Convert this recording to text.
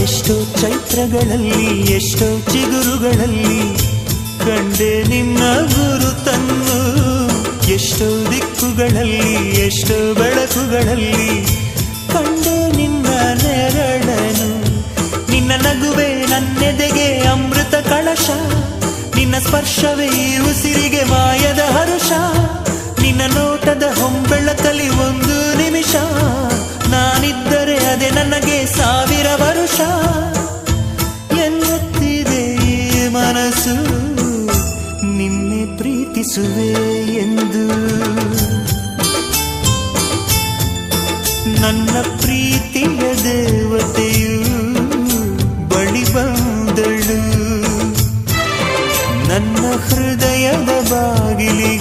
ಎಷ್ಟೋ ಚೈತ್ರಗಳಲ್ಲಿ ಎಷ್ಟೋ ಚಿಗುರುಗಳಲ್ಲಿ ಕಂಡೆ ನಿನ್ನ ಗುರುತನ್ನು. ಎಷ್ಟೋ ದಿಕ್ಕುಗಳಲ್ಲಿ ಎಷ್ಟೋ ಬೆಳಕುಗಳಲ್ಲಿ ಕಂಡೆ ನಿನ್ನ ನೆರಳನು. ನಿನ್ನ ನಗುವೆ ನನ್ನೆದೆಗೆ ಅಮೃತ ಕಳಶ, ನಿನ್ನ ಸ್ಪರ್ಶವೇ ಈ ಉಸಿರಿಗೆ ಮಾಯದ ಹರುಷ. ನಿನ್ನ ನೋಟದ ಹೊಂಬೆಳಕಲಿ ಒಂದು ನಿಮಿಷ, ನಾನಿದ್ದರೆ ಅದೇ ನನಗೆ 1000 ವರುಷ. ಎನ್ನುತ್ತಿದೆ ಈ ಮನಸ್ಸು ನಿನ್ನೆ ಪ್ರೀತಿಸುವೆ ಎಂದು. ನನ್ನ ಪ್ರೀತಿಯ ದೇವತೆಯು ಬಳಿ ಬಂದಳು, ನನ್ನ ಹೃದಯದ ಬಾಗಿಲಿ